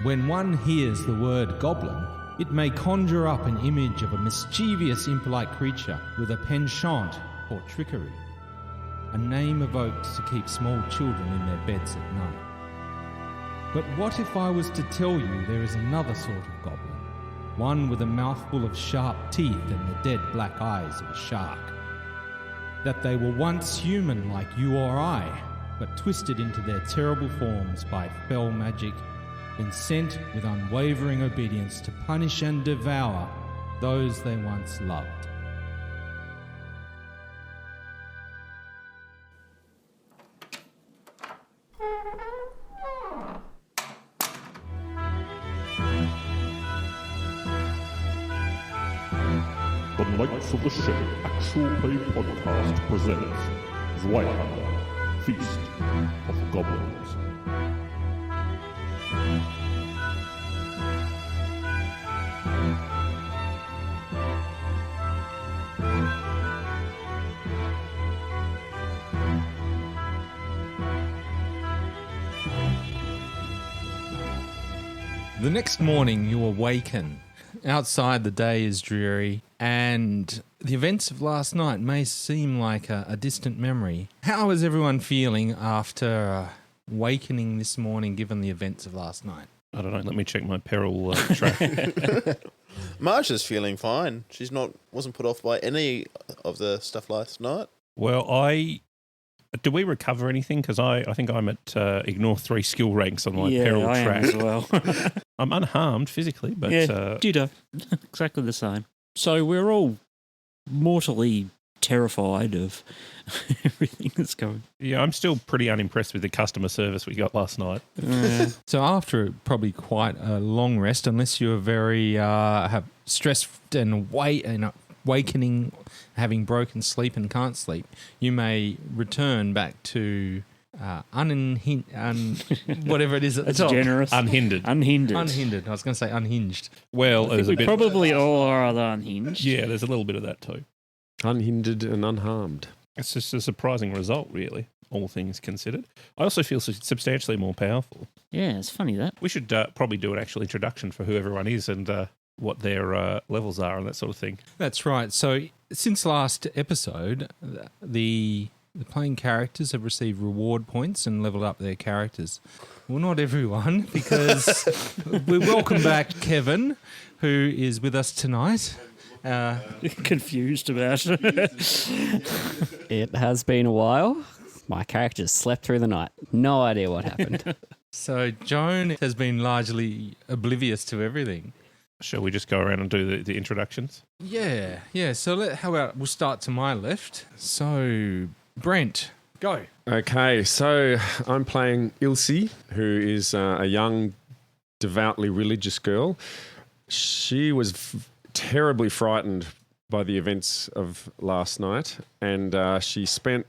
When one hears the word goblin, it may conjure up an image of a mischievous impolite creature with a penchant for trickery, a name evoked to keep small children in their beds at night. But what if I was to tell you there is another sort of goblin, one with a mouthful of sharp teeth and the dead black eyes of a shark? That they were once human like you or I, but twisted into their terrible forms by fell magic, been sent with unwavering obedience to punish and devour those they once loved. The Knights of the Ship Actual Play Podcast presents Zweihander, Feast of Goblins. The next morning you awaken. Outside the day is dreary, and the events of last night may seem like a distant memory. How is everyone feeling after awakening this morning, given the events of last night? I don't know, let me check my peril track. Maja's feeling fine. She's wasn't put off by any of the stuff last night. Well, do we recover anything? Because I think I'm at ignore 3 skill ranks on my peril I track. am as well. I'm unharmed physically, but ditto. Exactly the same. So we're all mortally terrified of everything that's going. Yeah, I'm still pretty unimpressed with the customer service we got last night. So after probably quite a long rest, unless you're very have stressed and awakening, having broken sleep and can't sleep, you may return back to whatever it is at the That's top. generous. Unhindered. Unhindered. Unhindered. I was going to say unhinged. Well, there's a We bit. probably all are rather unhinged. Yeah, there's a little bit of that too. Unhindered and unharmed. It's just a surprising result, really, all things considered. I also feel substantially more powerful. Yeah, it's funny that. We should probably do an actual introduction for who everyone is and what their levels are and that sort of thing. That's right. So since last episode, the playing characters have received reward points and leveled up their characters. Well, not everyone, because we welcome back Kevin, who is with us tonight. Confused about it. It has been a while. My character slept through the night. No idea what happened. So Joan has been largely oblivious to everything. Shall we just go around and do the introductions? Yeah. So how about we'll start to my left. So Brent, go. Okay, so I'm playing Ilse, who is a young, devoutly religious girl. She was terribly frightened by the events of last night, and she spent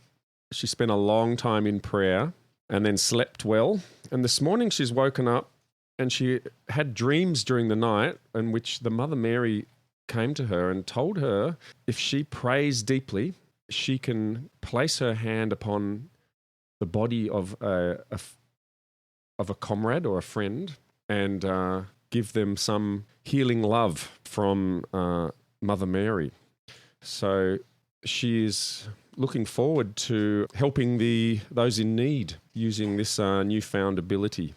a long time in prayer and then slept well. And this morning she's woken up and she had dreams during the night in which the Mother Mary came to her and told her if she prays deeply, she can place her hand upon the body of a comrade or a friend and give them some healing love from Mother Mary. So she is looking forward to helping those in need using this newfound ability.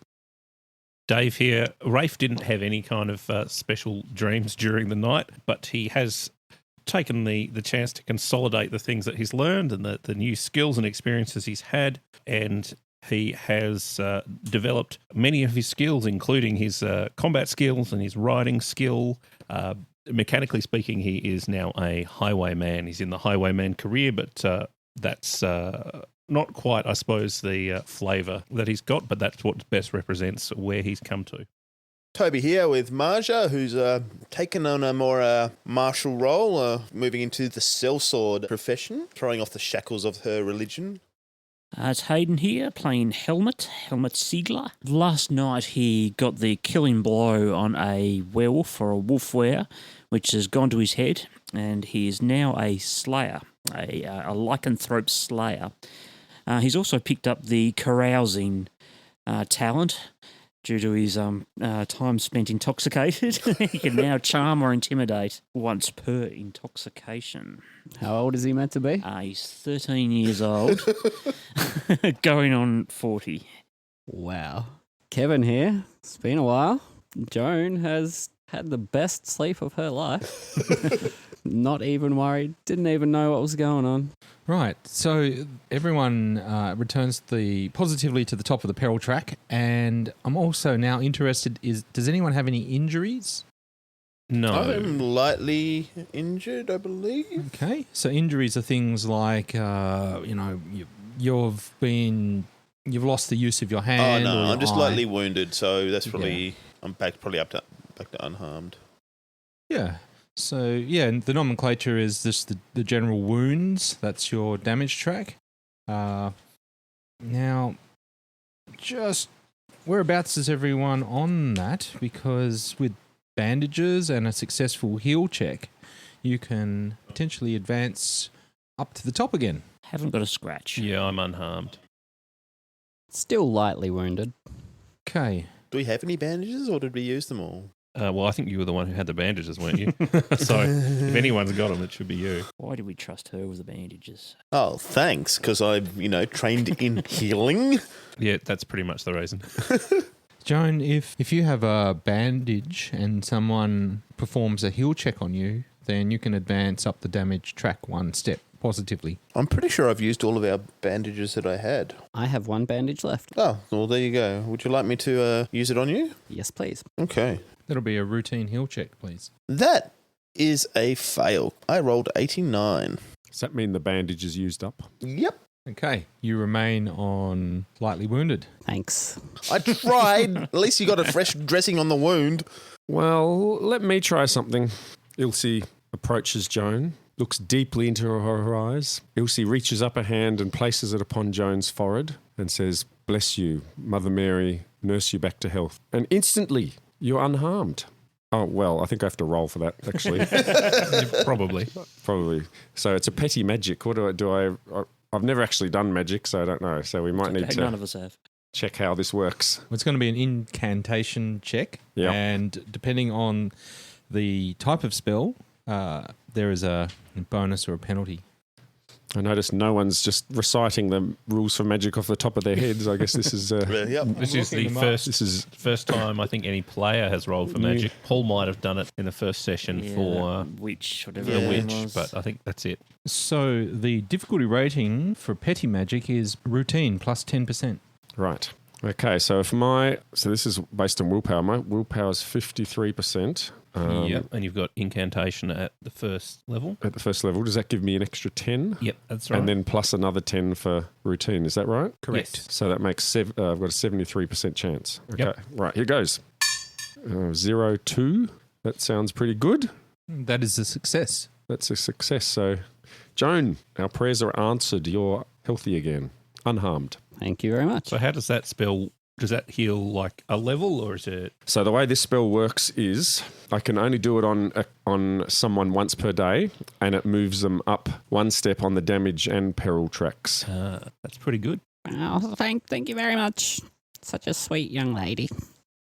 Dave here. Raphe didn't have any kind of special dreams during the night, but he has taken the chance to consolidate the things that he's learned and the new skills and experiences he's had, and he has developed many of his skills, including his combat skills and his riding skill. Mechanically speaking, he is now a highwayman. He's in the highwayman career, but that's not quite, I suppose, the flavour that he's got, but that's what best represents where he's come to. Toby here with Maja, who's taken on a more martial role, moving into the sellsword profession, throwing off the shackles of her religion. It's Haydn here, playing Helmut Siegler. Last night he got the killing blow on a werewolf or a wolf were, which has gone to his head, and he is now a slayer, a lycanthrope slayer. He's also picked up the carousing talent, due to his time spent intoxicated. He can now charm or intimidate once per intoxication. How old is he meant to be? He's 13 years old, going on 40. Wow. Kevin here. It's been a while. Joan has had the best sleep of her life. Not even worried. Didn't even know what was going on. Right, so everyone returns positively to the top of the peril track, and I'm also now interested, does anyone have any injuries? No. I'm lightly injured, I believe. Okay, so injuries are things like, you've lost the use of your hand. Oh, no, or your I'm just eye. lightly wounded, so that's probably, I'm back to unharmed. Yeah. So, and the nomenclature is just the general wounds. That's your damage track. Now, just whereabouts is everyone on that? Because with bandages and a successful heal check, you can potentially advance up to the top again. Haven't got a scratch. Yeah, I'm unharmed. Still lightly wounded. Okay. Do we have any bandages, or did we use them all? Well, I think you were the one who had the bandages, weren't you? So if anyone's got them, it should be you. Why did we trust her with the bandages? Oh, thanks, because I'm, trained in healing. Yeah, that's pretty much the reason. Joan, if you have a bandage and someone performs a heal check on you, then you can advance up the damage track one step positively. I'm pretty sure I've used all of our bandages that I had. I have one bandage left. Oh, well, there you go. Would you like me to use it on you? Yes, please. Okay. That'll be a routine heal check, please. That is a fail. I rolled 89. Does that mean the bandage is used up? Yep. Okay. You remain on lightly wounded. Thanks. I tried. At least you got a fresh dressing on the wound. Well, let me try something. Ilse approaches Joan, looks deeply into her eyes. Ilse reaches up a hand and places it upon Joan's forehead and says, "Bless you, Mother Mary, nurse you back to health." And instantly, you're unharmed. Oh, well, I think I have to roll for that, actually. Probably. Probably. So it's a petty magic. What do I I've never actually done magic, so I don't know. So we might need None to of us have. check how this works. It's going to be an incantation check. Yeah. And depending on the type of spell, there is a bonus or a penalty. I noticed no one's just reciting the rules for magic off the top of their heads. I guess this is... Yep. This is the first time I think any player has rolled for magic. Paul might have done it in the first session for witch, whatever the it witch, was. but I think that's it. So the difficulty rating for petty magic is routine plus 10%. Right. Okay, so so this is based on willpower. My willpower is 53%. Yep, and you've got incantation at the first level. At the first level. Does that give me an extra 10? Yep, that's right. And then plus another 10 for routine. Is that right? Correct. Yes. So that makes I've got a 73% chance. Okay, Yep. right, here goes. 0-2. That sounds pretty good. That is a success. That's a success. So, Joan, our prayers are answered. You're healthy again, unharmed. Thank you very much. So how does that spell, does that heal like a level or is it? So the way this spell works is I can only do it on someone once per day, and it moves them up one step on the damage and peril tracks. That's pretty good. Oh, thank you very much. Such a sweet young lady.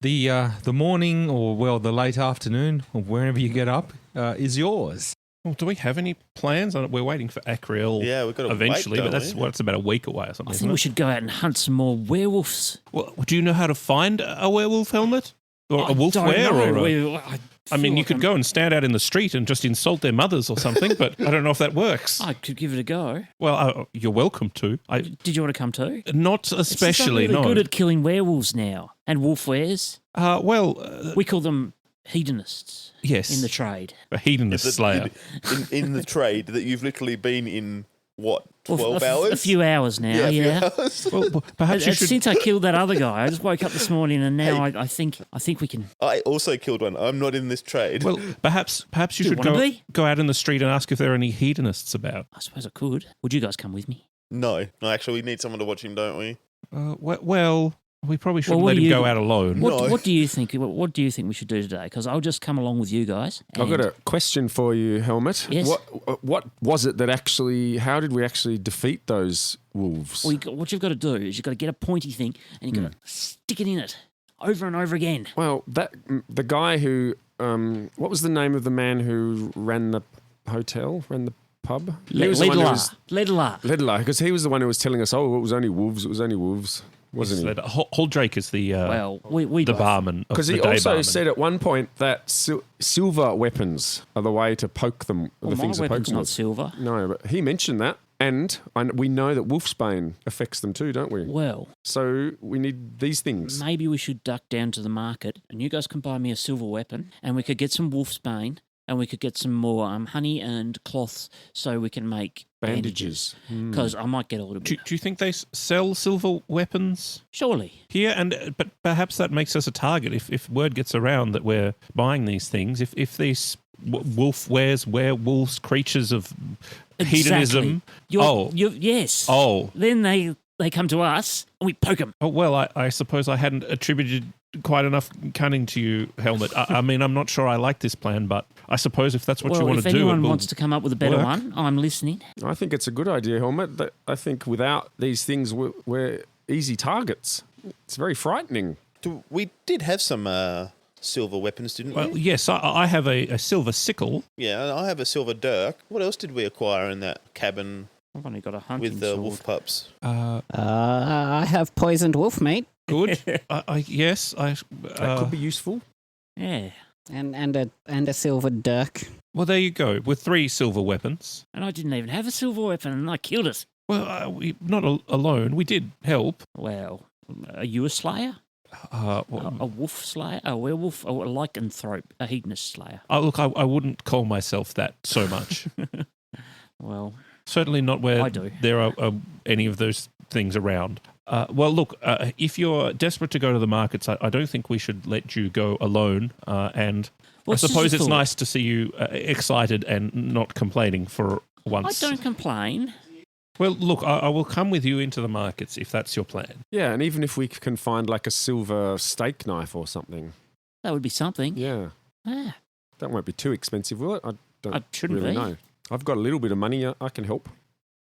The morning or, the late afternoon or wherever you get up is yours. Well, do we have any plans? We're waiting for Akriel Yeah, we've got to eventually, wait, but don't that's we? it's about a week away or I something. think we should go out and hunt some more werewolves. Well, do you know how to find a werewolf helmet? Or I a wolf don't wear? know. Or I mean, you could go and stand out in the street and just insult their mothers or something, but I don't know if that works. I could give it a go. Well, you're welcome to. Did you want to come too? Not especially, It's really no. good at killing werewolves now and wolf wares. We We call them hedonists yes, in the trade. a hedonist slayer. In the trade that you've literally been in, what, Well, 12 a hours? few hours now, a few yeah. hours. Well, perhaps you should. Since I killed that other guy, I just woke up this morning and now I think we can. I also killed one. I'm not in this trade. Well, perhaps you Do you should wanna be? go out in the street and ask if there are any hedonists about. I suppose I could. Would you guys come with me? No, actually, we need someone to watch him, don't we? Well, we probably shouldn't what let do him you- go out alone. No. What do you think? What do you think we should do today? Because I'll just come along with you guys. I've got a question for you, Helmut. Yes? What was it that actually? How did we actually defeat those wolves? What you've got to do is you've got to get a pointy thing and you've got to stick it in it. over and over again. Well, the guy who, what was the name of the man who ran the hotel, ran the pub? Ledler. Because he was the one who was telling us, it was only wolves, wasn't he? Holdrake is the we the both- barman. Because he also said at one point that silver weapons are the way to poke them. Well, the my things to poke weapon's them not with. silver. No, but he mentioned that. And we know that wolfsbane affects them too, don't we? Well, So we need these things. maybe we should duck down to the market and you guys can buy me a silver weapon and we could get some wolfsbane and we could get some more honey and cloths so we can make bandages. Because I might get a little bit. Do you think they sell silver weapons Surely. here? But perhaps that makes us a target if word gets around that we're buying these things. If these werewolves, creatures of hedonism. Yes. Oh. Then they come to us and we poke them. Oh, well, I suppose I hadn't attributed quite enough cunning to you, Helmut. I mean, I'm not sure I like this plan, but I suppose if that's what you want if to do, anyone it will wants to come up with a better work. one, I'm listening. I think it's a good idea, Helmut. I think without these things, we're easy targets. It's very frightening. We did have some silver weapons, didn't Well, we? yes, I have a silver sickle. Yeah, I have a silver dirk. What else did we acquire in that cabin I've only got a hunting with the sword. wolf pups? I have poisoned wolf meat Good. Yes, That could be useful. Yeah. and a silver dirk. Well, there you go. With 3 silver weapons. And I didn't even have a silver weapon and I killed it. Well, we not alone. We did help. Well, are you a slayer? A wolf slayer? A werewolf? A lycanthrope? A hedonist slayer? Look, I wouldn't call myself that so much. Well, Certainly not where I do. there are any of those things around. Well, look, if you're desperate to go to the markets, I don't think we should let you go alone. And What's I this suppose it's for? nice to see you excited and not complaining for I once. don't complain. Well, look, I will come with you into the markets if that's your plan. Yeah, and even if we can find like a silver steak knife or something. That would be something. Yeah. Ah, That won't be too expensive, will it? I don't it shouldn't really be. know. I've got a little bit of money. I can help.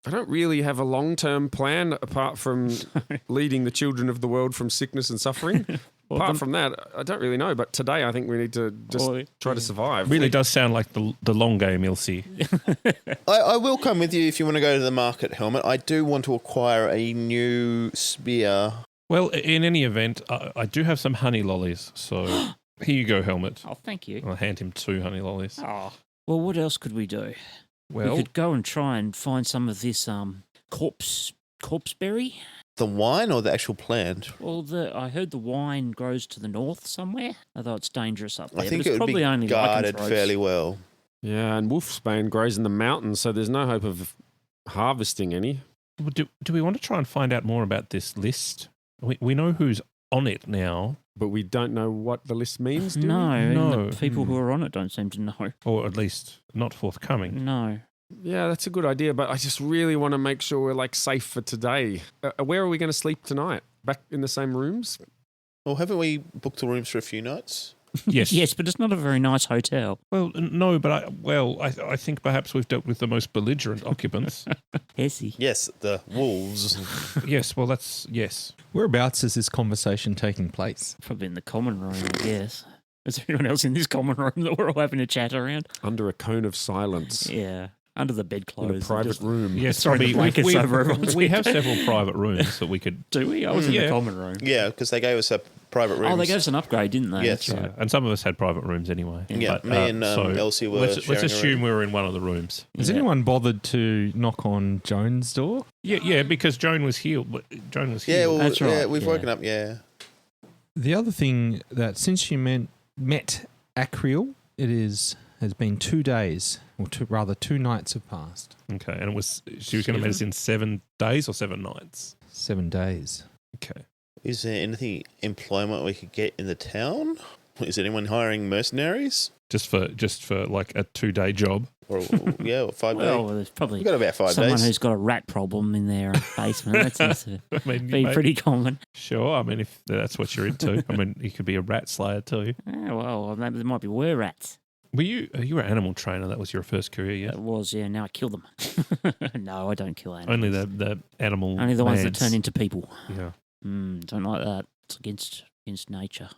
I don't really have a long-term plan apart from leading the children of the world from sickness and suffering. Apart from that, I don't really know. But today I think we need to just try to survive. Really does sound like the long game, Ilse. I will come with you if you want to go to the market, Helmut. I do want to acquire a new spear. Well, in any event, I do have some honey lollies, so here you go, Helmut. Oh, thank you. I'll hand him 2 honey lollies. Oh. Well, what else could we do? Well, We could go and try and find some of this corpse berry. The wine or the actual plant? Well, I heard the wine grows to the north somewhere, although it's dangerous up there. I think but it it's would be probably only guarded lycanthropes. fairly well. Yeah, and wolfsbane grows in the mountains, so there's no hope of harvesting any. do we want to try and find out more about this list? We know who's on it now, But we don't know what the list means, do we? No, and No. the people who are on it don't seem to know. or at least not forthcoming. No. Yeah, that's a good idea, but I just really want to make sure we're like safe for today. Where are we going to sleep tonight? Back in the same rooms? Well, haven't we booked the rooms for a few nights? Yes. Yes, but it's not a very nice hotel. Well, no, but I think perhaps we've dealt with the most belligerent occupants. Essie. Yes, the wolves. Yes, well, yes. Whereabouts is this conversation taking place? Probably in the common room, I guess. Is there anyone else in this common room that we're all having a chat around? Under a cone of silence. Yeah. Under the bedclothes. In a private Just- room. Yes, Throwing the blankets over everyone's we have several private rooms that we could. Do we? I was in Yeah. the common room. Yeah, because they gave us a private room. Oh, they gave us an upgrade, didn't they? Yes. That's right. And some of us had private rooms anyway. Yeah, But, me and Elsie were Let's sharing a assume room. we were in one of the rooms. Has Yeah. anyone bothered to knock on Joan's door? Yeah, because Joan was healed. Joan was Yeah, healed. well, That's right, yeah, we've yeah. woken up, yeah. The other thing that since you met Akriel, has been 2 days, or rather 2 nights have passed. Okay, and she was going to meet us in 7 days or 7 nights. 7 days. Okay. Is there anything employment we could get in the town? Is anyone hiring mercenaries? Just for like a 2-day job. Or 5 Well, days? there's probably We've got about 5 someone days. who's got a rat problem in their basement. That seems to I mean, be pretty common. Sure. I mean, if that's what you're into. I mean, you could be a rat slayer too. Yeah, well, maybe there might be were rats. You were an animal trainer. That was your first career, yeah? It was, yeah. Now I kill them. No, I don't kill animals. Only the animal. Only the ones that mans. turn into people. Yeah. Don't like that. It's against against nature.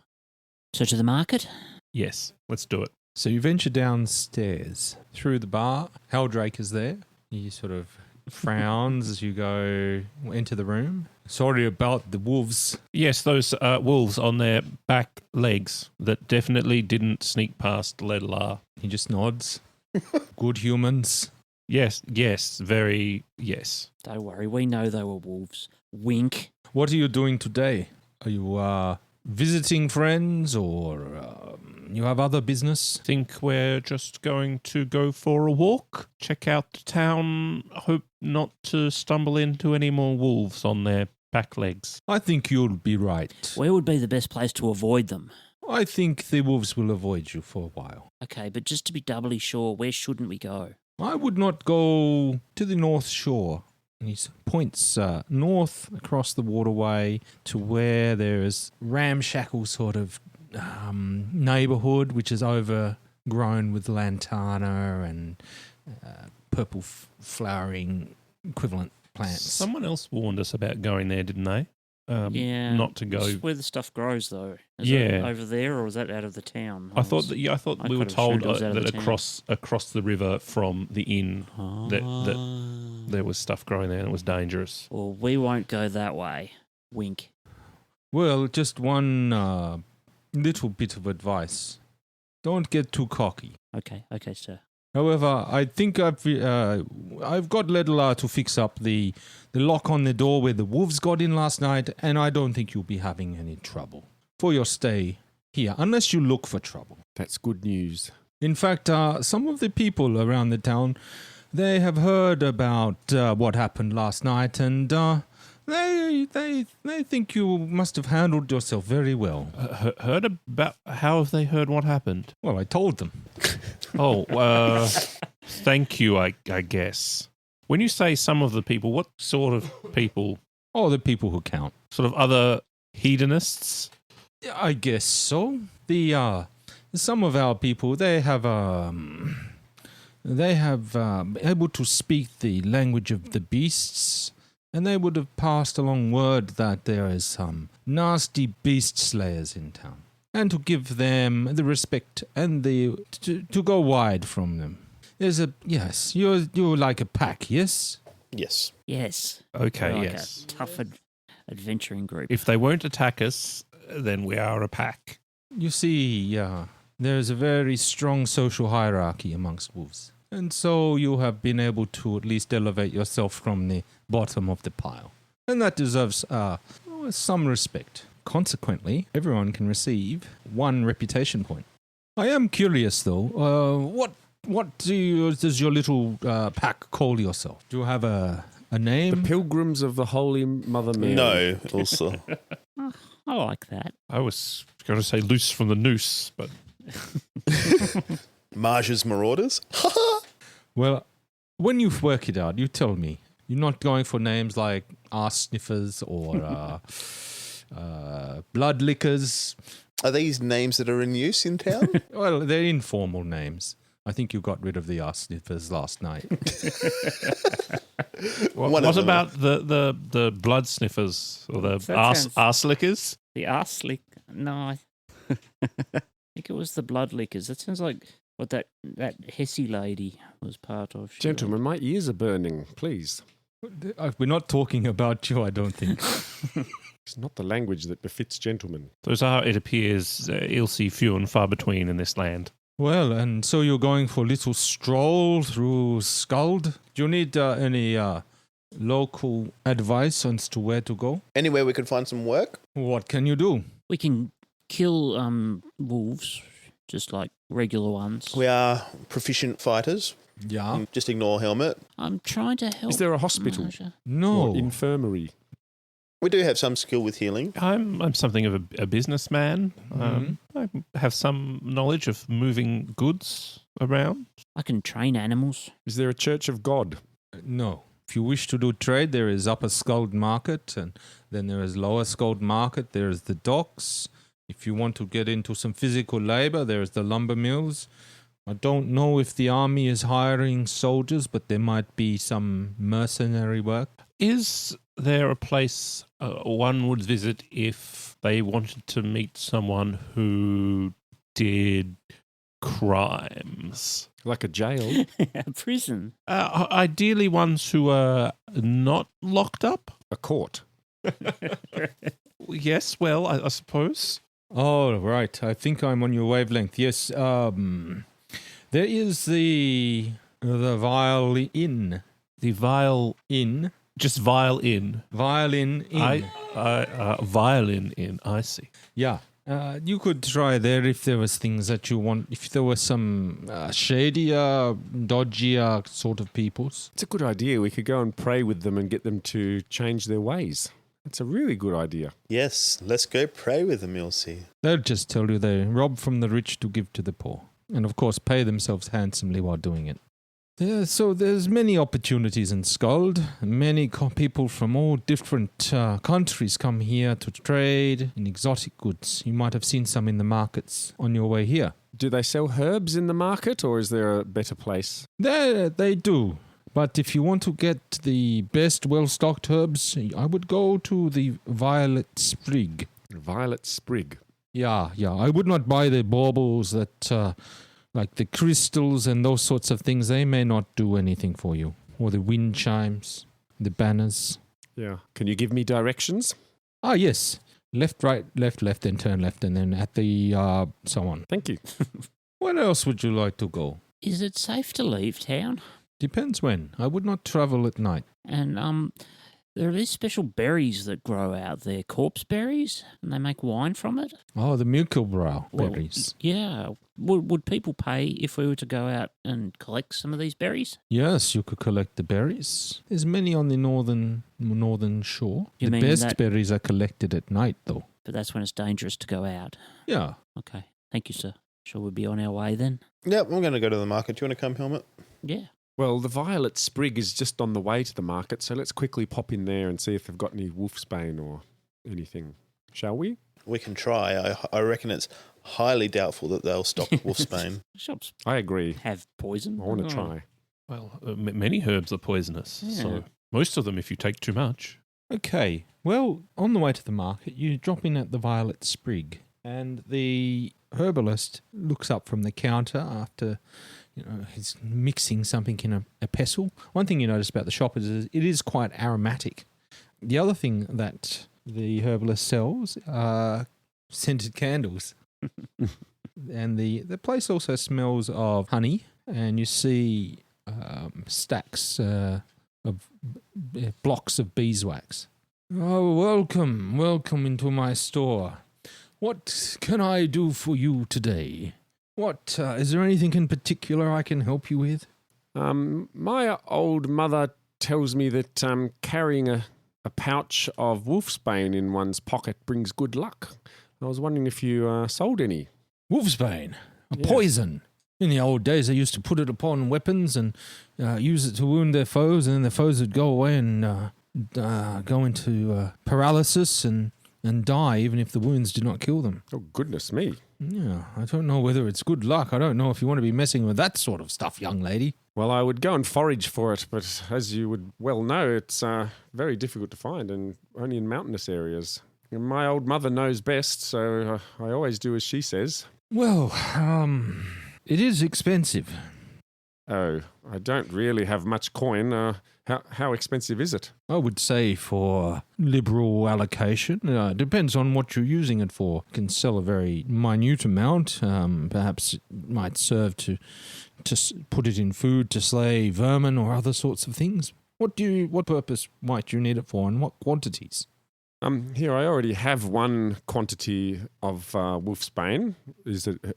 So to the market? Yes, let's do it. So you venture downstairs through the bar. Heldrake is there. He sort of frowns as you go into the room. Sorry about the wolves. Yes, those wolves on their back legs that definitely didn't sneak past Ledlar. He just nods. Good humans. Yes, very yes. Don't worry, we know they were wolves. Wink. What are you doing today? Are you visiting friends or you have other business? Think we're just going to go for a walk, check out the town, hope not to stumble into any more wolves on their back legs. I think you'll be right. Where would be the best place to avoid them? I think the wolves will avoid you for a while. Okay, but just to be doubly sure, where shouldn't we go? I would not go to the North Shore. And he points north across the waterway to where there is ramshackle sort of neighbourhood, which is overgrown with lantana and purple flowering equivalent plants. Someone else warned us about going there, didn't they? Yeah. Not to go. It's where the stuff grows, though. Is Yeah. it over there, or is that out of the town? I thought I we were could have told assumed it was out of that the town. across the river from the inn that there was stuff growing there and it was dangerous. Well, we won't go that way. Wink. Well, just one little bit of advice. Don't get too cocky. Okay, sir. However, I think I've got Ledlar to fix up the lock on the door where the wolves got in last night, and I don't think you'll be having any trouble for your stay here, unless you look for trouble. That's good news. In fact, some of the people around the town, they have heard about what happened last night, and they think you must have handled yourself very well. Heard about? How have they heard what happened? Well, I told them. Thank you, I guess. When you say some of the people, what sort of people? Oh, the people who count. Sort of other hedonists? I guess so. Some of our people, they have able to speak the language of the beasts, and they would have passed along word that there is some nasty beast slayers in town, and to give them the respect and to go wide from them. There's yes, you're like a pack, yes? Yes. Yes. Okay, We're like yes. a tough adventuring group. If they won't attack us, then we are a pack. You see, there's a very strong social hierarchy amongst wolves. And so you have been able to at least elevate yourself from the bottom of the pile. And that deserves some respect. Consequently, everyone can receive 1 reputation point. I am curious, though, what does your little pack call yourself? Do you have a name? The Pilgrims of the Holy Mother Mary. No, also. I like that. I was going to say loose from the noose, but Maja's Marauders. Well, when you work it out, you tell me. You're not going for names like arse sniffers or blood lickers. Are these names that are in use in town? Well, they're informal names. I think you got rid of the arse sniffers last night. what about the blood sniffers or the arse lickers? The arse lick? No, I think it was the blood lickers. That sounds like what that Hesse lady was part of. Gentlemen, my ears are burning. Please. We're not talking about you, I don't think. It's not the language that befits gentlemen. Those are, it appears, Ilse few and far between in this land. Well, and so you're going for a little stroll through Skald? Do you need any local advice as to where to go? Anywhere we could find some work? What can you do? We can kill wolves, just like regular ones. We are proficient fighters. Yeah. Just ignore Helmut. I'm trying to help. Is there a hospital? Maja. No. Or infirmary? We do have some skill with healing. I'm something of a businessman. I have some knowledge of moving goods around. I can train animals. Is there a Church of God? No. If you wish to do trade, there is Upper Skald Market, and then there is Lower Skald Market. There is the docks. If you want to get into some physical labor, there is the lumber mills. I don't know if the army is hiring soldiers, but there might be some mercenary work. Is there a place one would visit if they wanted to meet someone who did crimes? Like a jail. A prison. Ideally ones who are not locked up? A court. Yes, well, I suppose. Oh, right. I think I'm on your wavelength. Yes. There is the Vile Inn. The Vile Inn. Just Vile Inn. Violin Inn. Violin Inn, I see. Yeah. You could try there if there was things that you want. If there were some shadier, dodgier sort of peoples. It's a good idea. We could go and pray with them and get them to change their ways. It's a really good idea. Yes, let's go pray with them, Ilse. They'll just tell you they rob from the rich to give to the poor. And of course pay themselves handsomely while doing it. So there's many opportunities in Skald. Many people from all different countries come here to trade in exotic goods. You might have seen some in the markets on your way here. Do they sell herbs in the market, or is there a better place? They do. But if you want to get the best well-stocked herbs, I would go to the Violet Sprig. Violet Sprig. Yeah. I would not buy the baubles that... like the crystals and those sorts of things, they may not do anything for you. Or the wind chimes, the banners. Yeah. Can you give me directions? Ah, yes. Left, right, left, then turn left, and then at the so on. Thank you. Where else would you like to go? Is it safe to leave town? Depends when. I would not travel at night. And there are these special berries that grow out there, corpse berries, and they make wine from it. Oh, the Muckelbrow berries. Yeah. Would people pay if we were to go out and collect some of these berries? Yes, you could collect the berries. There's many on the northern shore. You the mean best that- berries are collected at night, though. But that's when it's dangerous to go out. Yeah. Okay. Thank you, sir. Shall we be on our way then? Yep, I'm going to go to the market. Do you want to come, Helmut? Yeah. Well, the Violet Sprig is just on the way to the market, so let's quickly pop in there and see if they've got any wolfsbane or anything. Shall we? We can try. I reckon it's highly doubtful that they'll stock wolfsbane. Shops I agree. have poison. I want to Oh. try. Well, many herbs are poisonous, Yeah. so most of them if you take too much. Okay. Well, on the way to the market, you drop in at the Violet Sprig, and the herbalist looks up from the counter after... he's mixing something in a pestle. One thing you notice about the shop is it is quite aromatic. The other thing that the herbalist sells are scented candles. And the place also smells of honey, and you see stacks of blocks of beeswax. Oh, welcome into my store. What can I do for you today? What, is there anything in particular I can help you with? My old mother tells me that carrying a pouch of wolfsbane in one's pocket brings good luck. I was wondering if you sold any. Wolfsbane, a Yeah. poison. In the old days, they used to put it upon weapons and use it to wound their foes, and then the foes would go away and go into paralysis and die, even if the wounds did not kill them. Oh, goodness me. Yeah, I don't know whether it's good luck. I don't know if you want to be messing with that sort of stuff, young lady. Well, I would go and forage for it, but as you would well know, it's very difficult to find and only in mountainous areas. And my old mother knows best, so I always do as she says. Well, it is expensive. Oh, I don't really have much coin. How expensive is it? I would say for liberal allocation. Depends on what you're using it for. You can sell a very minute amount. Perhaps it might serve to put it in food to slay vermin or other sorts of things. What purpose might you need it for, and what quantities? Here I already have one quantity of wolfsbane.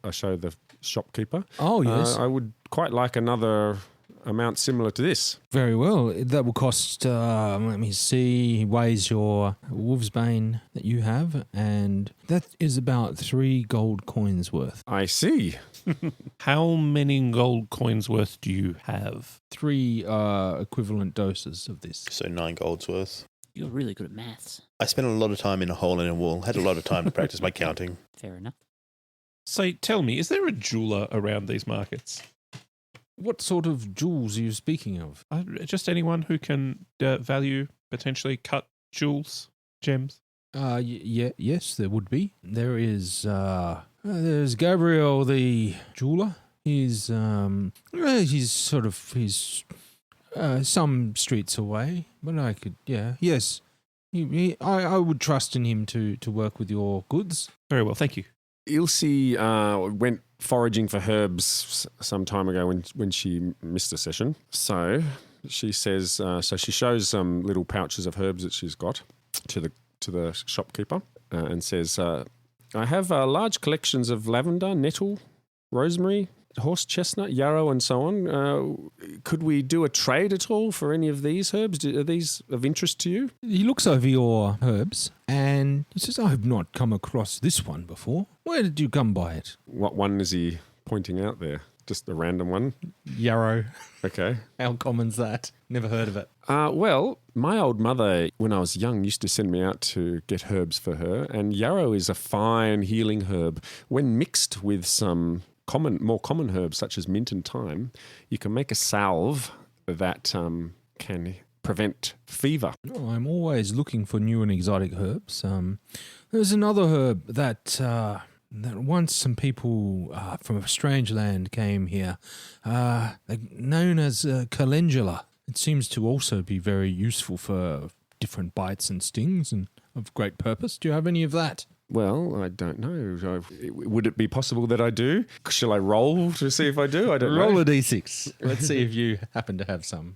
I show the shopkeeper. Oh, yes. I would quite like another amount similar to this. Very well. That will cost, let me see, he weighs your wolfsbane that you have, and that is about 3 gold coins worth. I see. How many gold coins worth do you have? 3 equivalent doses of this. So 9 golds worth. You're really good at maths. I spent a lot of time in a hole in a wall. Had a lot of time to practice my counting. Fair enough. So tell me, is there a jeweler around these markets? What sort of jewels are you speaking of? Just anyone who can value potentially cut jewels, gems? Yes, there would be. There's Gabriel the jeweler. He's some streets away, but yes. I would trust in him to work with your goods. Very well, thank you. Ilse went foraging for herbs some time ago when she missed a session. So she says, she shows some little pouches of herbs that she's got to the shopkeeper and says, I have large collections of lavender, nettle, rosemary, horse chestnut, yarrow, and so on. Could we do a trade at all for any of these herbs? Are these of interest to you? He looks over your herbs and he says, I have not come across this one before. Where did you come by it? What one is he pointing out there? Just a random one? Yarrow. Okay. How common's that? Never heard of it. Well, my old mother, when I was young, used to send me out to get herbs for her, and yarrow is a fine healing herb. When mixed with some more common herbs such as mint and thyme, you can make a salve that can prevent fever. Oh, I'm always looking for new and exotic herbs. There's another herb that once some people from a strange land came here, known as calendula. It seems to also be very useful for different bites and stings and of great purpose. Do you have any of that? Well, I don't know. Would it be possible that I do? Shall I roll to see if I do? I don't know. Roll a d6. Let's see if you happen to have some.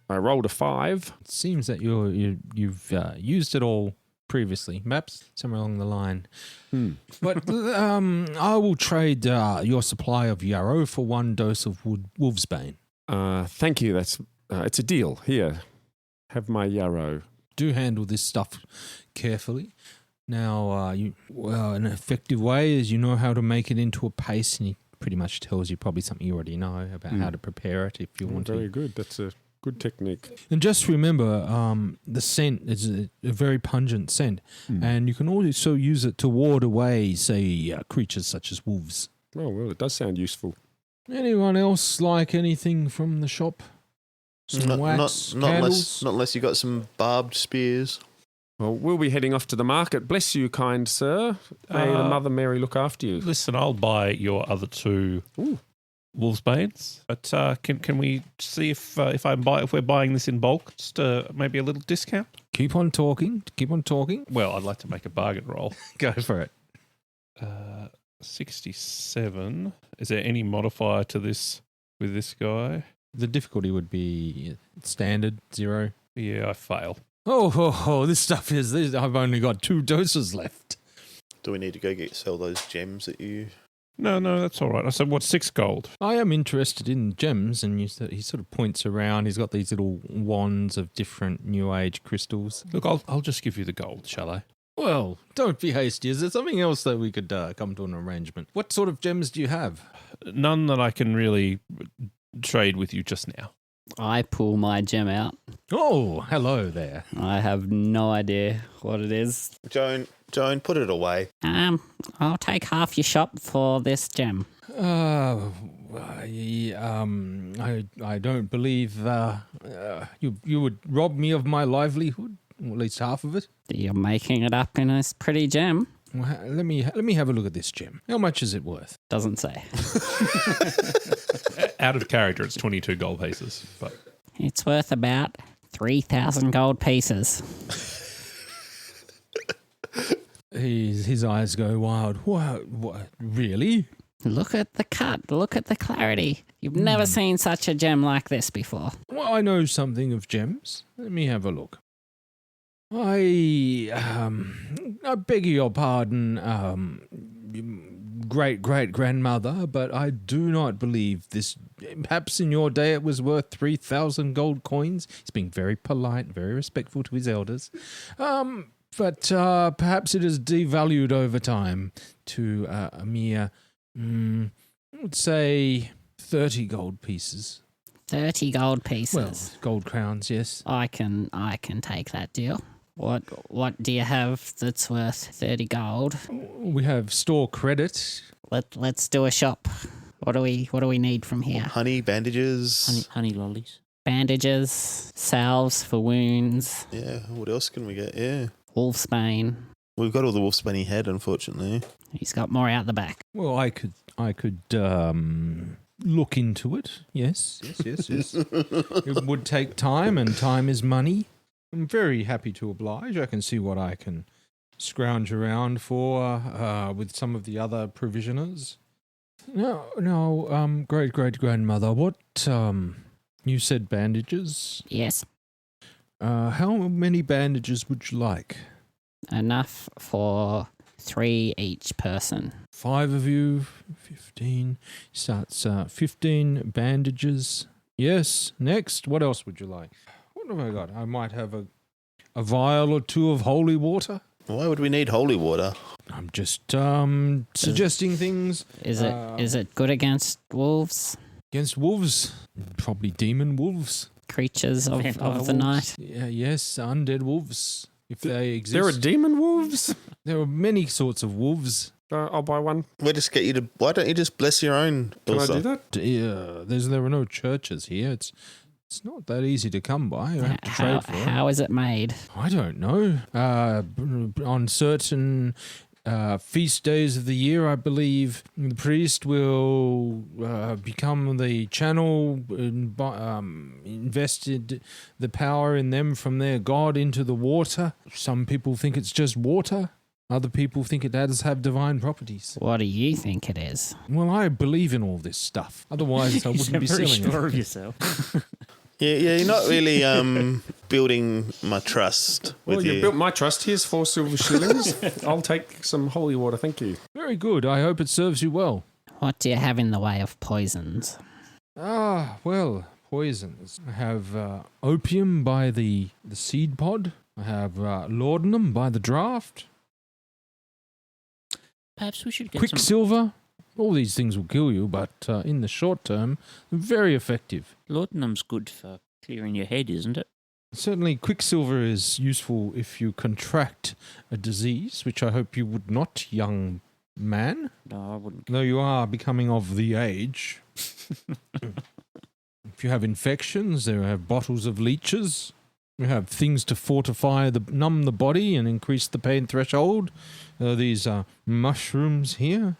I rolled a 5. It seems that you've used it all previously, perhaps somewhere along the line. But I will trade your supply of yarrow for 1 dose of wolf's bane. Thank you. That's it's a deal. Here, have my yarrow. Do handle this stuff carefully. Now, an effective way is you know how to make it into a paste, and he pretty much tells you probably something you already know about how to prepare it if you want to. Very good. That's a good technique. And just remember, the scent is a very pungent scent, and you can also use it to ward away, say, creatures such as wolves. Oh, well, it does sound useful. Anyone else like anything from the shop? Some wax, candles? Not unless you got some barbed spears. Well, we'll be heading off to the market. Bless you, kind sir. May the Mother Mary look after you. Listen, I'll buy your other 2 wolf's banes. But can we see if we're buying this in bulk, just maybe a little discount? Keep on talking. Well, I'd like to make a bargain roll. Go for it. 67. Is there any modifier to this with this guy? The difficulty would be standard, 0. Yeah, I fail. Oh, this stuff is... I've only got 2 doses left. Do we need to go sell those gems that you... No, that's all right. I said, what, 6 gold? I am interested in gems, and he sort of points around. He's got these little wands of different New Age crystals. Look, I'll just give you the gold, shall I? Well, don't be hasty. Is there something else that we could come to an arrangement? What sort of gems do you have? None that I can really trade with you just now. I pull my gem out. Oh, hello there. I have no idea what it is. Joan, put it away. I'll take half your shop for this gem. I don't believe you would rob me of my livelihood, or at least half of it. You're making it up in a pretty gem. Well, let me have a look at this gem. How much is it worth? Doesn't say. Out of character, it's 22 gold pieces. But it's worth about 3,000 gold pieces. His eyes go wild. What? Really? Look at the cut. Look at the clarity. You've never seen such a gem like this before. Well, I know something of gems. Let me have a look. I beg your pardon, great-great-grandmother, but I do not believe this. Perhaps in your day it was worth 3,000 gold coins. He's being very polite, very respectful to his elders. But perhaps it is devalued over time to a mere, let's say, 30 gold pieces. 30 gold pieces. Well, gold crowns, yes. I can take that deal. What do you have that's worth 30 gold? We have store credit. Let's do a shop. What do we need from here? Honey, bandages. Honey lollies. Bandages, salves for wounds, Yeah, what else can we get? Yeah. wolfsbane. We've got all the wolfsbane he had, unfortunately. He's got more out the back. Well, I could look into it. Yes. It would take time, and time is money. I'm very happy to oblige. I can see what I can scrounge around for with some of the other provisioners. No, great-great-grandmother, what, you said bandages? Yes, How many bandages would you like? enough for 3 each person. 5 of you, 15, starts 15 bandages. Yes, next, what else would you like? What have I got? I might have a vial or 2 of holy water. Why would we need holy water? I'm just suggesting things. Is it good against wolves? Against wolves. Probably demon wolves. Creatures of Vampire the night? Yeah, yes, undead wolves. If they exist. There are demon wolves? There are many sorts of wolves. I'll buy one. We'll just get you to... Why don't you just bless your own, Can Ilse? I do that? There are no churches here. It's not that easy to come by. You have to trade for it. How is it made? I don't know. On certain feast days of the year, I believe, the priest will become the channel, invested the power in them from their god into the water. Some people think it's just water. Other people think it does have divine properties. What do you think it is? Well, I believe in all this stuff. Otherwise, I wouldn't be very selling sure it. of yourself. Yeah, you're not really building my trust with Well, you built my trust. Here's 4 silver shillings. I'll take some holy water, thank you. Very good. I hope it serves you well. What do you have in the way of poisons? Well, poisons. I have opium by the seed pod. I have laudanum by the draft. Perhaps we should get Quicksilver. All these things will kill you, but in the short term, very effective. Laudanum's good for clearing your head, isn't it? Certainly, quicksilver is useful if you contract a disease, which I hope you would not, young man. No, I wouldn't. Though you are becoming of the age. If you have infections, there are bottles of leeches. You have things to fortify, numb the body and increase the pain threshold. These are mushrooms here.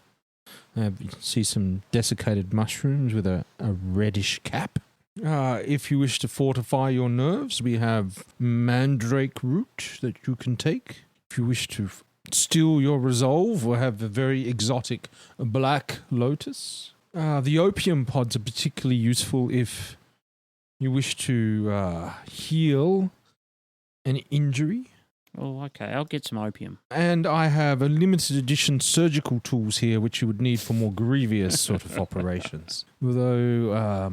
You can see some desiccated mushrooms with a reddish cap. If you wish to fortify your nerves, we have mandrake root that you can take. If you wish to still your resolve, we have a very exotic black lotus. The opium pods are particularly useful if you wish to heal an injury. Oh, okay. I'll get some opium. And I have a limited edition surgical tools here, which you would need for more grievous sort of operations. Although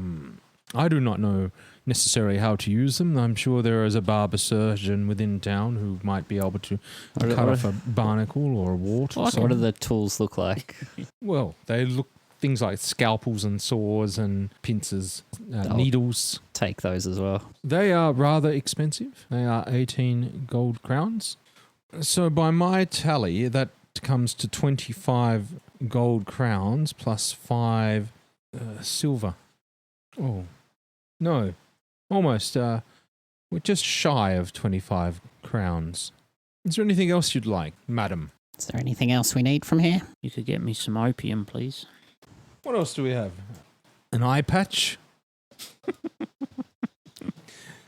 I do not know necessarily how to use them. I'm sure there is a barber surgeon within town who might be able to cut off a barnacle or a wart. What do the tools look like? Well, they look things like scalpels and saws and pincers, needles. Take those as well. They are rather expensive. They are 18 gold crowns. So by my tally, that comes to 25 gold crowns plus 5 silver. Oh, no. Almost. We're just shy of 25 crowns. Is there anything else you'd like, madam? Is there anything else we need from here? You could get me some opium, please. What else do we have? An eye patch?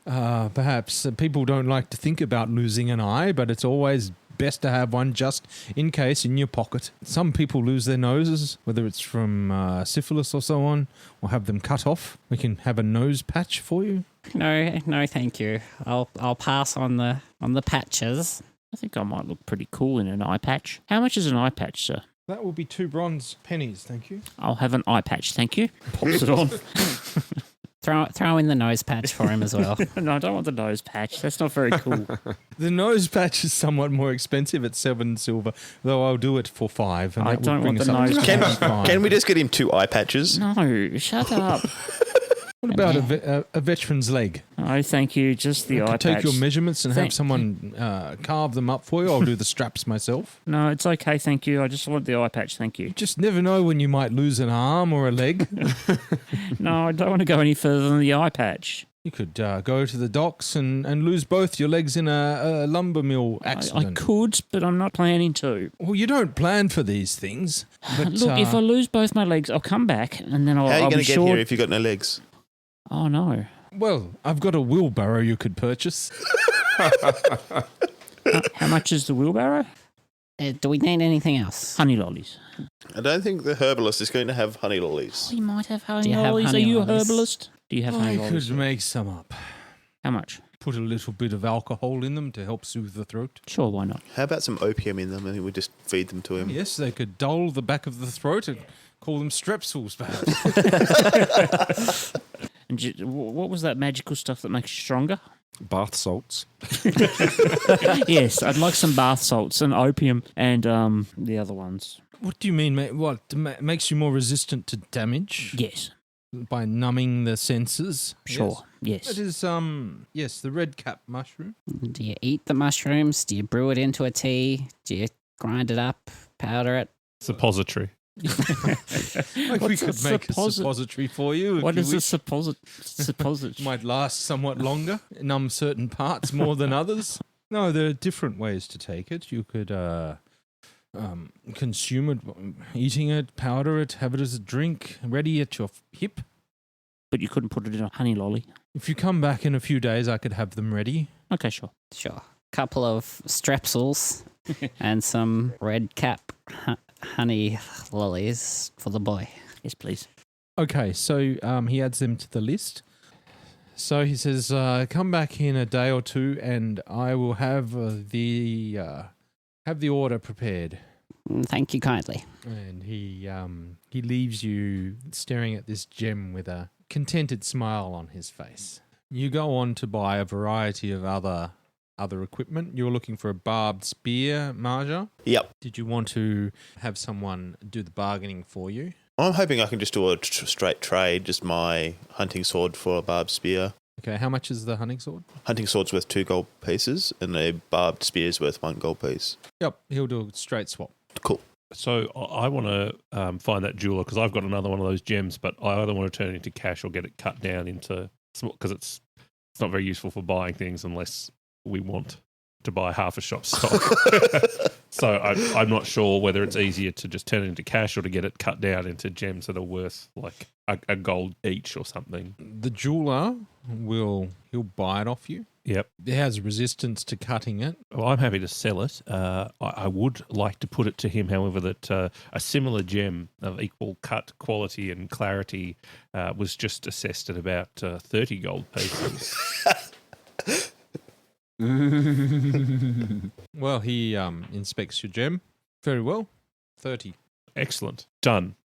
Perhaps people don't like to think about losing an eye, but it's always best to have one just in case in your pocket. Some people lose their noses, whether it's from syphilis or so on, or have them cut off. We can have a nose patch for you. No, thank you. I'll pass on the patches. I think I might look pretty cool in an eye patch. How much is an eye patch, sir? That will be 2 bronze pennies, thank you. I'll have an eye patch, thank you. Pops it on. Throw in the nose patch for him as well. No, I don't want the nose patch. That's not very cool. The nose patch is somewhat more expensive at 7 silver, though I'll do it for 5. And I that would don't bring want us the up to nose patch. 25. Can we just get him 2 eye patches? No, shut up. What about a veteran's leg? No, thank you. Just the I eye could take patch. your measurements and have Thank- someone carve them up for you. I'll do the straps myself. No, it's okay, thank you. I just want the eye patch, thank you. You just never know when you might lose an arm or a leg. No, I don't want to go any further than the eye patch. You could go to the docks and lose both your legs in a lumber mill I accident. could, but I'm not planning to. Well, you don't plan for these things. But, Look, if I lose both my legs, I'll come back and then How are you I'll going be to get sure. here if you've got no legs? Oh, no. Well, I've got a wheelbarrow you could purchase. How much is the wheelbarrow? Do we need anything else? Honey lollies. I don't think the herbalist is going to have honey lollies. We might have honey you have lollies. honey Are you a lollies? herbalist? Do you have honey I lollies? could make some up. How much? Put a little bit of alcohol in them to help soothe the throat. Sure, why not? How about some opium in them and we just feed them to him? Yes, they could dull the back of the throat and call them strepsils, perhaps. And what was that magical stuff that makes you stronger? Bath salts. Yes, I'd like some bath salts and opium and the other ones. What do you mean? What makes you more resistant to damage Yes, by numbing the senses? sure, Yes. yes. That is, yes, the red cap mushroom. Do you eat the mushrooms? Do you brew it into a tea? Do you grind it up, powder it? Suppository. We What's could make a suppository for you. What is a wish. suppository? Might last somewhat longer, numb certain parts more than others. No, there are different ways to take it. You could consume it, eating it, powder it, have it as a drink, ready at your hip. But you couldn't put it in a honey lolly. If you come back in a few days, I could have them ready. Okay, sure. Sure. Couple of strepsils and some red cap honey lollies for the boy. Yes, please. Okay, so he adds them to the list. So he says, come back in a day or two and I will have the order prepared. Thank you kindly. And he leaves you staring at this gem with a contented smile on his face. You go on to buy a variety of other equipment. You're looking for a barbed spear, Maja. Yep. Did you want to have someone do the bargaining for you? I'm hoping I can just do a straight trade, just my hunting sword for a barbed spear. Okay, how much is the hunting sword? Hunting sword's worth 2 gold pieces and a barbed spear's worth 1 gold piece. Yep, he'll do a straight swap. Cool. So I want to find that jeweler because I've got another one of those gems, but I either want to turn it into cash or get it cut down into small because it's not very useful for buying things unless we want to buy half a shop stock. So I'm not sure whether it's easier to just turn it into cash or to get it cut down into gems that are worth like a gold each or something. The jeweler he'll buy it off you. Yep. It has resistance to cutting it. Well, I'm happy to sell it. I would like to put it to him, however, that a similar gem of equal cut quality and clarity was just assessed at about 30 gold pieces. Well, he inspects your gem. Very well. 30. Excellent. Done.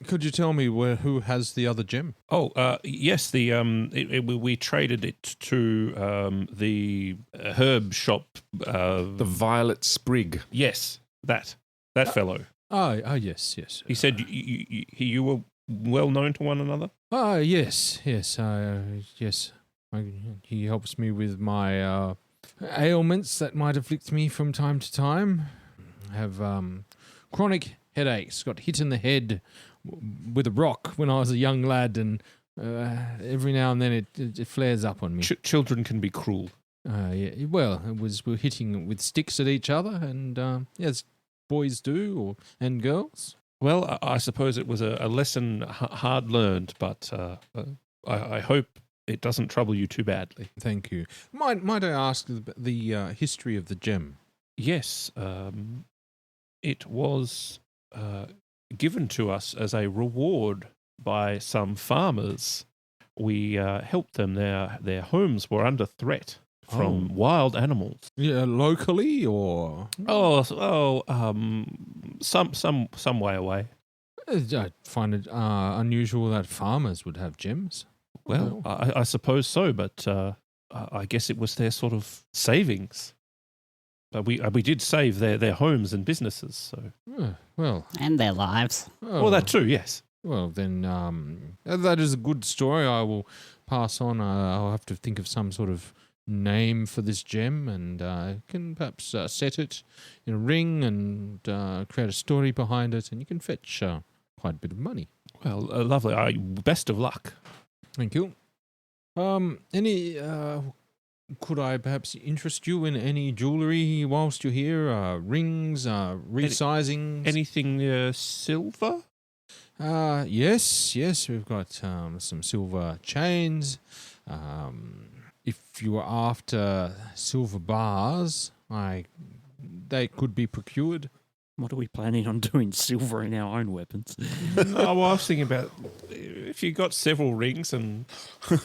Could you tell me who has the other gem? Oh, yes. We traded it to the herb shop. The violet sprig. Yes, that fellow. Oh, yes. He said you were well known to one another. Yes. He helps me with my ailments that might afflict me from time to time. I have chronic headaches. Got hit in the head with a rock when I was a young lad, and every now and then it flares up on me. Children can be cruel. Yeah. Well, we're hitting with sticks at each other, and as boys do, and girls. Well, I suppose it was a lesson hard learned, but I hope it doesn't trouble you too badly. Thank you. Might I ask the history of the gem? Yes, it was given to us as a reward by some farmers. We helped them. Their homes were under threat from wild animals. Yeah, locally or Some way away. I find it unusual that farmers would have gems. Well, I suppose so, but I guess it was their sort of savings. But we did save their homes and businesses. So Well, And their lives. well, that too, yes. Well, then that is a good story. I will pass on. I'll have to think of some sort of name for this gem, and can perhaps set it in a ring and create a story behind it, and you can fetch quite a bit of money. Well, lovely. Best of luck. Thank you. Any? Could I perhaps interest you in any jewellery whilst you're here? Rings, resizings. Anything silver? Yes. We've got some silver chains. If you were after silver bars, they could be procured. What are we planning on doing silver in our own weapons? No, well, I was thinking about if you got several rings and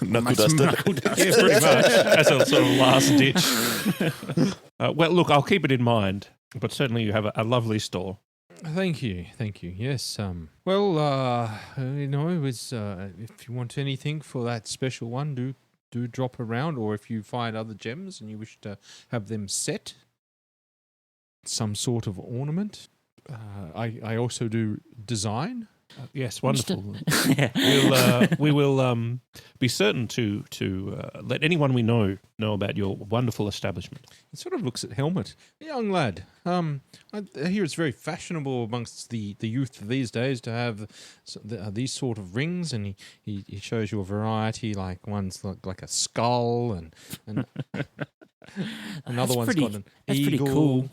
Knuckle duster. yeah, pretty much as a sort of last ditch. Well, look, I'll keep it in mind, but certainly you have a lovely store. Thank you. Yes. Well, if you want anything for that special one, do drop around, or if you find other gems and you wish to have them set, some sort of ornament. I also do design. Yes, wonderful. Yeah. We will be certain to let anyone we know about your wonderful establishment. He sort of looks at Helmut. Young lad, I hear it's very fashionable amongst the youth of these days to have these sort of rings, and he shows you a variety, like one's like a skull, and another one's got an That's eagle. pretty cool.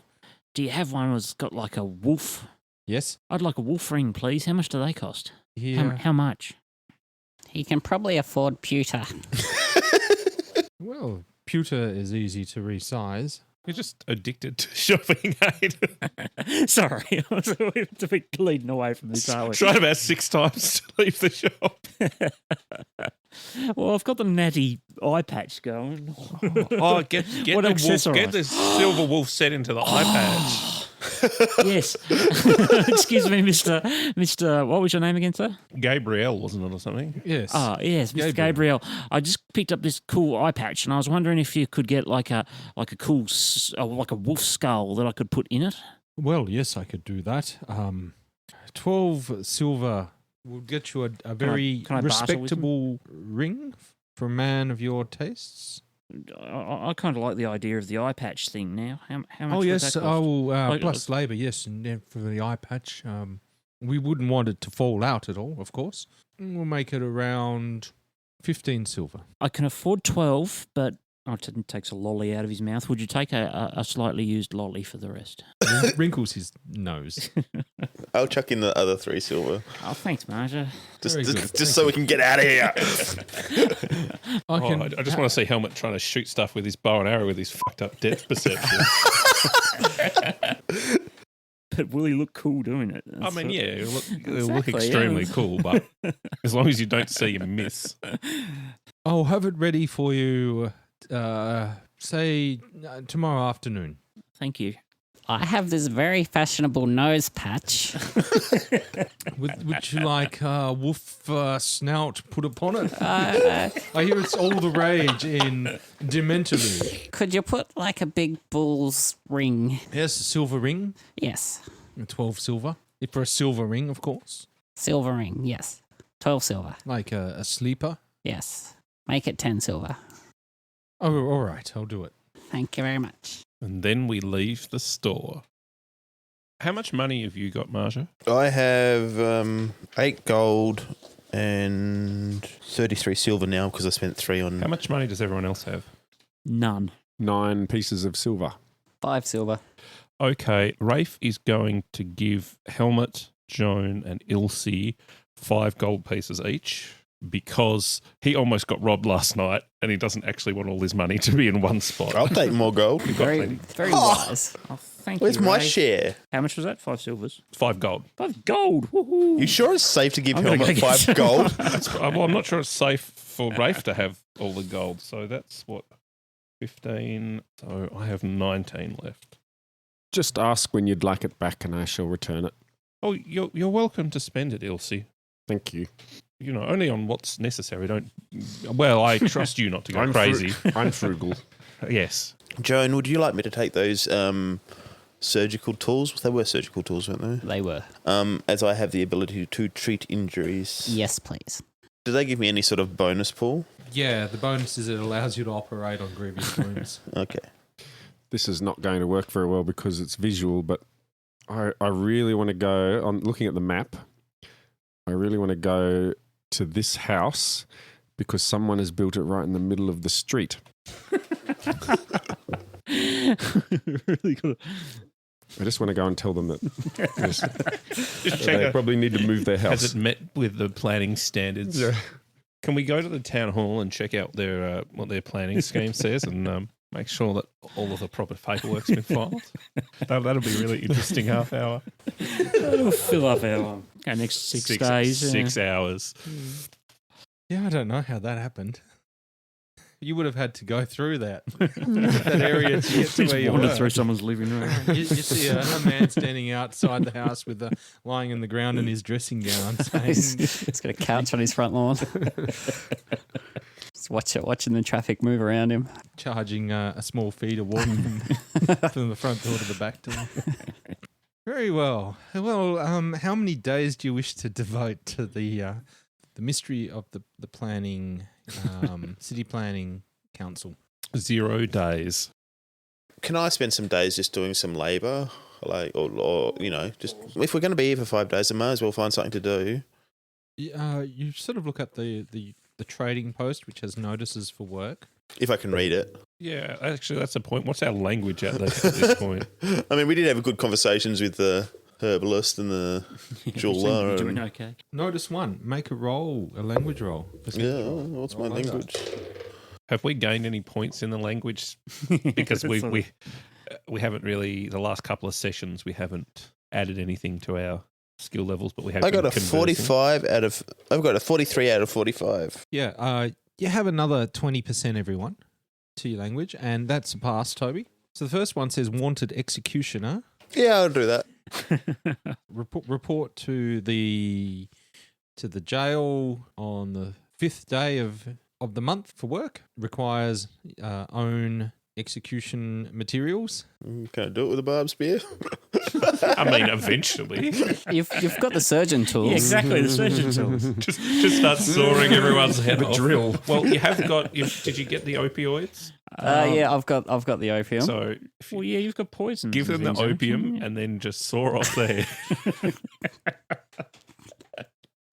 Do you have one that's got like a wolf? Yes. I'd like a wolf ring, please. How much do they cost? Yeah. How much? He can probably afford pewter. Well, pewter is easy to resize. You're just addicted to shopping, Haydn. Sorry, I was a bit leading away from this, aren't we? Tried about 6 times to leave the shop. Well, I've got the natty eye patch going. Oh, get What the wolf, accessorise? get the silver wolf set into the eye patch. Yes. Excuse me, Mr. What was your name again, sir? Gabriel, wasn't it, or something? Yes. Oh, yes, Mr. Gabriel. I just picked up this cool eye patch, and I was wondering if you could get like a cool like a wolf skull that I could put in it. Well, yes, I could do that. 12 silver will get you a very can I barter with respectable ring for a man of your tastes. I kind of like the idea of the eye patch thing now. How much Oh, would yes, that cost? Like- plus labour, yes, and then for the eye patch. We wouldn't want it to fall out at all, of course. We'll make it around 15 silver. I can afford 12, but it takes a lolly out of his mouth. Would you take a slightly used lolly for the rest? Wrinkles his nose. I'll chuck in the other 3 silver. Oh, thanks, Maja. Just so we can get out of here. I just want to see Helmut trying to shoot stuff with his bow and arrow with his fucked up depth perception. But will he look cool doing it? I mean, yeah, it'll look Exactly, extremely yeah. cool, but as long as you don't see him miss. I'll have it ready for you, say, tomorrow afternoon. Thank you. I have this very fashionable nose patch. Would you like wolf snout put upon it? Uh, I hear it's all the rage in Dementory. could you put like a big bull's ring? Yes, a silver ring, Yes. 12 silver. For a silver ring, of course. Silver ring, yes. 12 silver, Like a sleeper. yes. Make it 10 silver. Oh, all right, I'll do it. Thank you very much. And then we leave the store. How much money have you got, Maja? I have 8 gold and 33 silver now because I spent 3 on... How much money does everyone else have? None. 9 pieces of silver. 5 silver. Okay, Raphe is going to give Helmut, Joan, and Ilse 5 gold pieces each because he almost got robbed last night and he doesn't actually want all his money to be in one spot. I'll take more gold. Very wise. Oh, thank Where's you. my Ray. share? How much was that? 5 silvers. 5 gold. 5 gold. Woohoo. You sure it's safe to give I'm gonna Helmut go get 5 gold? Well, I'm not sure it's safe for Raphe to have all the gold. So that's what, 15. So I have 19 left. Just ask when you'd like it back and I shall return it. Oh, you're welcome to spend it, Ilse. Thank you. You know, only on what's necessary. Don't. Well, I trust you not to go crazy. I'm frugal. Yes. Joan, would you like me to take those surgical tools? They were surgical tools, weren't they? They were. As I have the ability to treat injuries. Yes, please. Do they give me any sort of bonus pool? Yeah, the bonus is it allows you to operate on grievous wounds. Okay. This is not going to work very well because it's visual, but I really want to go, on looking at the map, I really want to go to this house because someone has built it right in the middle of the street. Really good. I just want to go and tell them that yes, Just they check probably need to move their house. has it met with the planning standards. Yeah. Can we go to the town hall and check out their what their planning scheme says and make sure that all of the proper paperwork's been filed? That'll be a really interesting half hour. That'll fill up our next six days. 6 hours. Yeah, I don't know how that happened. You would have had to go through that area to get to Just where you wander were. through someone's living room. You see a man standing outside the house with lying in the ground in his dressing gown, saying, He's got a couch on his front lawn. Just watching the traffic move around him. charging a small feeder walking from the front door to the back door. Very well. Well, how many days do you wish to devote to the mystery of the planning, city planning council? 0 days. Can I spend some days just doing some labour? Or just if we're going to be here for 5 days, I might as well find something to do. You sort of look at the trading post, which has notices for work. If I can read it. Yeah, actually, that's the point. What's our language at this point? I mean, we did have good conversations with the herbalist and the jeweler. You're doing and- okay. Notice 1, make a language roll. Yeah, what's my language? Have we gained any points in the language? Because we haven't really, the last couple of sessions, we haven't added anything to our skill levels, but we have I got been a conversing. I've got a 43 out of 45. Yeah, you have another 20%, everyone, to your language, and that's a pass, Toby. So the first one says wanted executioner. Yeah, I'll do that. Report to the jail on the 5th day of the month for work. Requires own execution materials. Can I do it with a barb spear? I mean, eventually. You've got the surgeon tools. Yeah, exactly, the surgeon tools. just start sawing everyone's head off. drill. Well, you have got, did you get the opioids? Yeah, I've got the opium. So if you Well, yeah, you've got poison. give them the opium and then just saw off their head.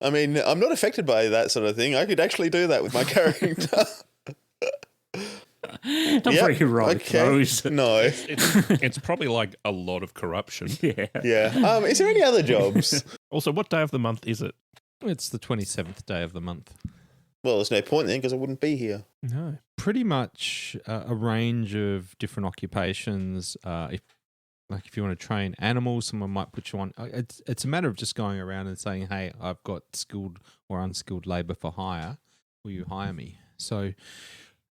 I mean, I'm not affected by that sort of thing. I could actually do that with my character. Not Yep, very heroic, though, is it? No. It's probably like a lot of corruption. Yeah. Yeah. Is there any other jobs? Also, what day of the month is it? It's the 27th day of the month. Well, there's no point then because I wouldn't be here. No. Pretty much a range of different occupations. If you want to train animals, someone might put you on. It's a matter of just going around and saying, "Hey, I've got skilled or unskilled labour for hire. Will you hire me?" So,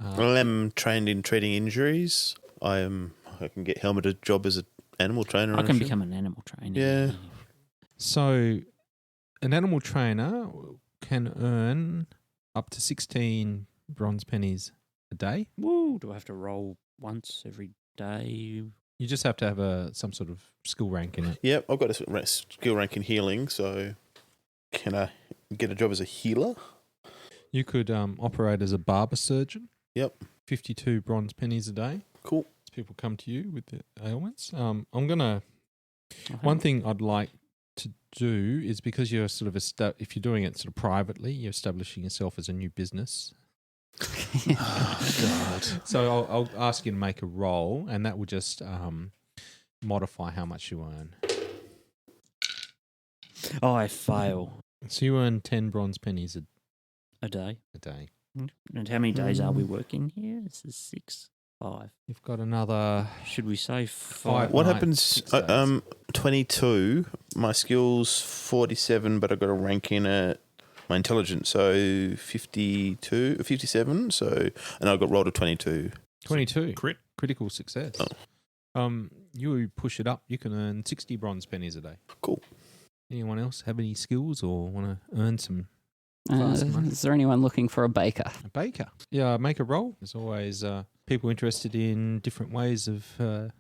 I am trained in treating injuries. I can get Helmut a job as an animal trainer. I can become an animal trainer. Yeah. So an animal trainer can earn up to 16 bronze pennies a day. Woo, do I have to roll once every day? You just have to have some sort of skill rank in it. Yep, I've got a skill rank in healing, so can I get a job as a healer? You could operate as a barber surgeon. Yep. 52 bronze pennies a day. Cool. People come to you with their ailments. One thing I'd like to do is, because you're sort of if you're doing it sort of privately, you're establishing yourself as a new business. God. So I'll ask you to make a roll, and that will just modify how much you earn. Oh, I fail So you earn 10 bronze pennies a day. a day. And how many days are we working here? This is 6, 5. You've got another Should we say 5? What night, happens? 6 days. 22. My skills 47, but I got a rank in at my intelligence, so 52, 57. So, and I got rolled a 22. 22. Critical success. Oh. You push it up, you can earn 60 bronze pennies a day. Cool. Anyone else have any skills or want to earn some fast money? Is there anyone looking for a baker? A baker. Yeah, make a roll. There's always people interested in different ways of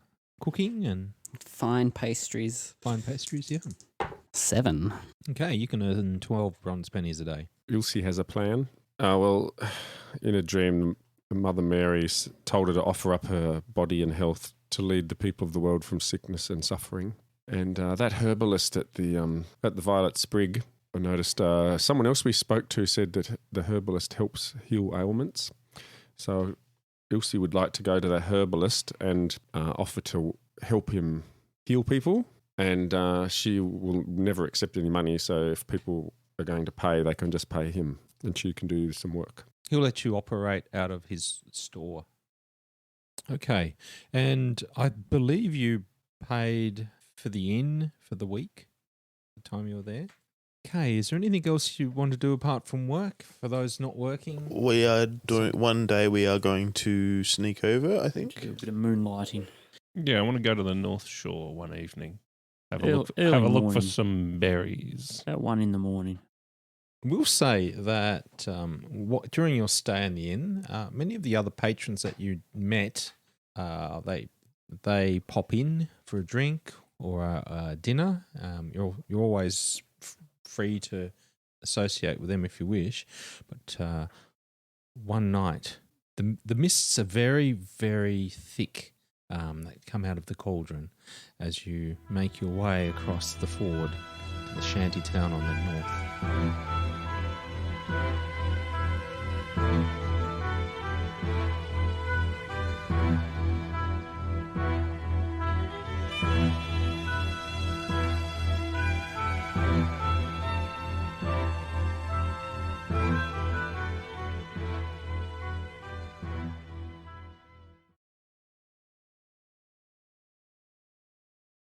cooking and Fine pastries. fine pastries, yeah. 7. Okay, you can earn 12 bronze pennies a day. Ilse has a plan. In a dream, Mother Mary told her to offer up her body and health to lead the people of the world from sickness and suffering. And that herbalist at the Violet Sprig I noticed someone else we spoke to said that the herbalist helps heal ailments. So Ilse would like to go to the herbalist and offer to help him heal people. And she will never accept any money. So if people are going to pay, they can just pay him and she can do some work. He'll let you operate out of his store. Okay. And I believe you paid for the inn for the week, the time you were there. Okay. Is there anything else you want to do apart from work for those not working? We are doing one day. We are going to sneak over, I think. Do a bit of moonlighting. Yeah, I want to go to the North Shore one evening. Have a Early look for morning. some berries. About 1 a.m. We'll say that during your stay in the inn, many of the other patrons that you met, they pop in for a drink or a dinner. You're always free to associate with them if you wish. But one night, the mists are very, very thick that come out of the cauldron as you make your way across the ford to the shanty town on the north.